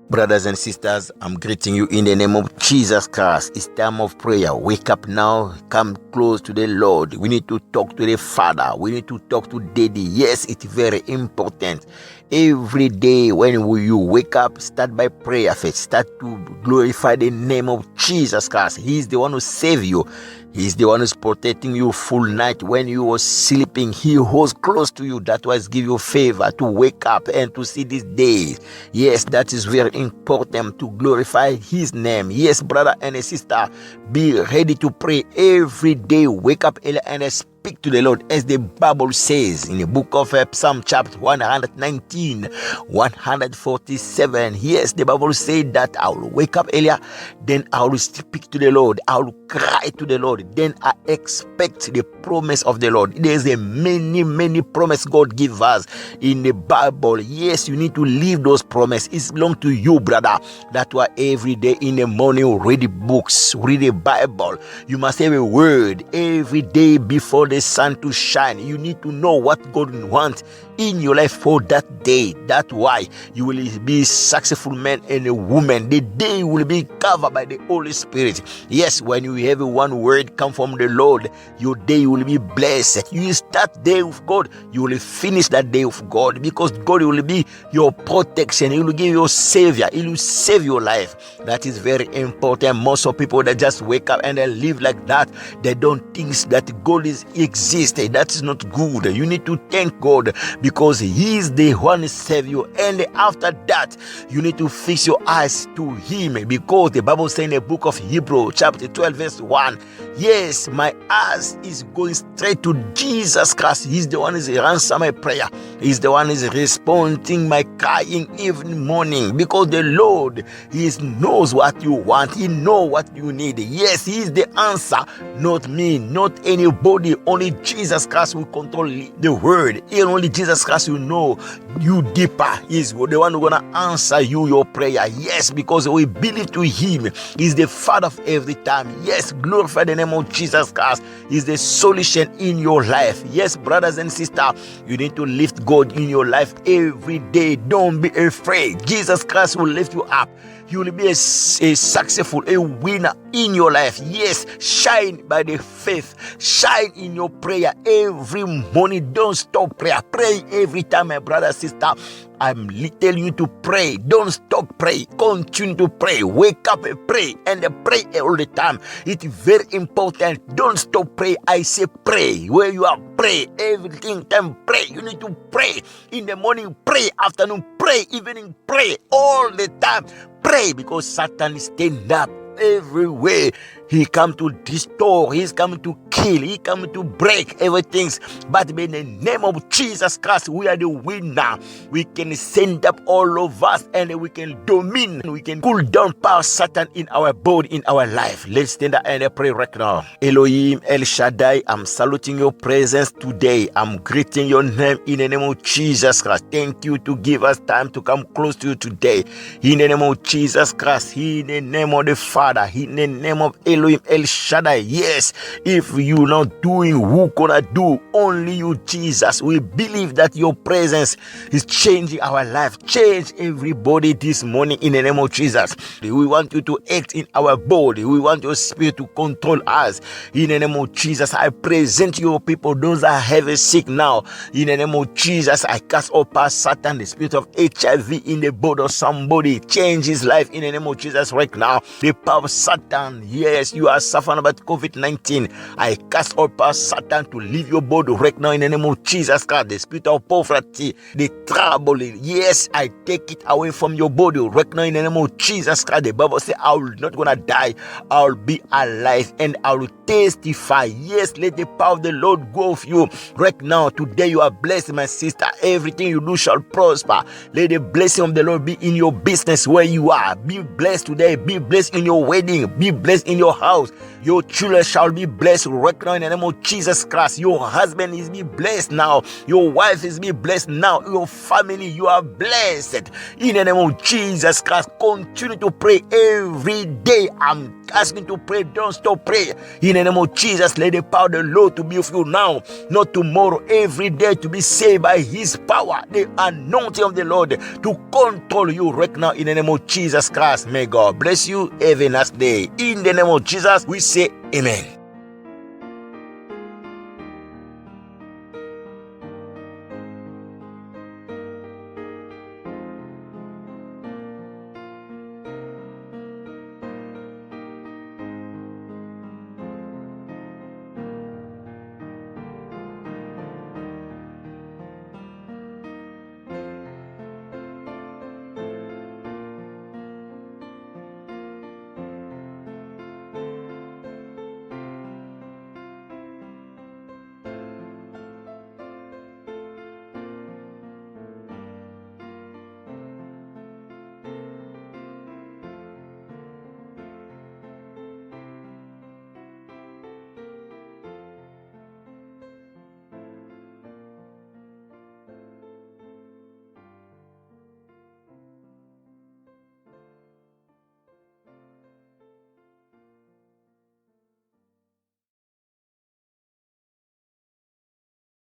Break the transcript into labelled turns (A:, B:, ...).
A: Brothers and sisters, I'm greeting you in the name of Jesus Christ. It's time of prayer. Wake up now. Come close to the Lord. We need to talk to the Father. We need to talk to Daddy. Yes, it's very important. Every day when you wake up, start by prayer first. Start to glorify the name of Jesus Christ. He's the one who saved you. He's the one who's protecting you full night. When you were sleeping, He was close to you. That was give you favor to wake up and to see this day. Yes, that is very important to glorify His name. Yes, brother and sister, be ready to pray every day. Wake up early and speak to the Lord, as the Bible says in the book of Psalm chapter 119, 147. Yes, the Bible says that I will wake up earlier, then I will speak to the Lord. I will cry to the Lord. Then I expect the promise of the Lord. There's a many promise God gives us in the Bible. Yes, you need to leave those promises. It belongs to you, brother. That's why every day in the morning, read the books, read the Bible. You must have a word every day before the sun to shine. You need to know what God wants in your life for that day. That's why you will be a successful man and a woman. The day will be covered by the Holy Spirit. Yes, when you have one word come from the Lord, your day will be blessed. You start day with God, you will finish that day with God, because God will be your protection. He will give you a savior. He will save your life. That is very important. Most of people that just wake up and they live like that, they don't think that God exists. That is not good. You need to thank God, because He is the one who saves you. And after that, you need to fix your eyes to Him, because the Bible says in the book of Hebrews chapter 12 verse 1, yes, my eyes is going straight to Jesus Christ. He's the one who is answering my prayer. He's the one who is responding my crying evening morning, because the Lord, He knows what you want. He knows what you need. Yes, He is the answer, not me, not anybody. Only Jesus Christ will control the word. And only Jesus Christ will know you deeper. He's the one who's gonna answer you your prayer. Yes, because we believe to Him. He's the Father of every time. Yes, glorify the name of Jesus Christ. He's the solution in your life. Yes, brothers and sisters, you need to lift God in your life every day. Don't be afraid. Jesus Christ will lift you up. You will be a successful, a winner in your life. Yes, shine by the faith. Shine in your prayer every morning. Don't stop prayer. Pray every time, my brother, sister. I'm telling you to pray. Don't stop pray. Continue to pray. Wake up and pray, and pray all the time. It's very important. Don't stop pray. I say pray. Where you are, pray. Everything time pray. You need to pray. In the morning, pray. Afternoon, pray. Evening, pray. All the time, pray, because Satan is stand up everywhere. He come to destroy, He's coming to kill, He coming to break everything. But in the name of Jesus Christ, we are the winner. We can send up all of us, and we can domine, we can cool down power Satan in our body, in our life. Let's stand up and pray right now. Elohim El Shaddai, I'm saluting your presence today. I'm greeting your name in the name of Jesus Christ. Thank you to give us time to come close to you today. In the name of Jesus Christ, in the name of the Father, in the name of Elohim El Shaddai. Yes, if you're not doing, who gonna do? Only you, Jesus. We believe that your presence is changing our life. Change everybody this morning in the name of Jesus. We want you to act in our body. We want your spirit to control us. In the name of Jesus, I present your people, those that have a sick now. In the name of Jesus, I cast out past Satan, the spirit of HIV in the body of somebody. Change his life in the name of Jesus right now. The power of Satan, yes, you are suffering about COVID-19. I cast out past Satan to leave your body right now in the name of Jesus Christ. The spirit of poverty, the trouble, yes, I take it away from your body right now in the name of Jesus Christ. The Bible says, I will not gonna die, I will be alive, and I will testify. Yes, let the power of the Lord go with you right now. Today you are blessed, my sister. Everything you do shall prosper. Let the blessing of the Lord be in your business where you are. Be blessed today. Be blessed in your wedding. Be blessed in your house. Your children shall be blessed right now in the name of Jesus Christ. Your husband is be blessed now. Your wife is be blessed now. Your family, you are blessed in the name of Jesus Christ. Continue to pray every day. I'm asking to pray. Don't stop praying in the name of Jesus. Let the power of the Lord to be with you now, not tomorrow. Every day to be saved by His power, the anointing of the Lord to control you right now in the name of Jesus Christ. May God bless you. Have a nice day. In the name of Jesus, we say amen.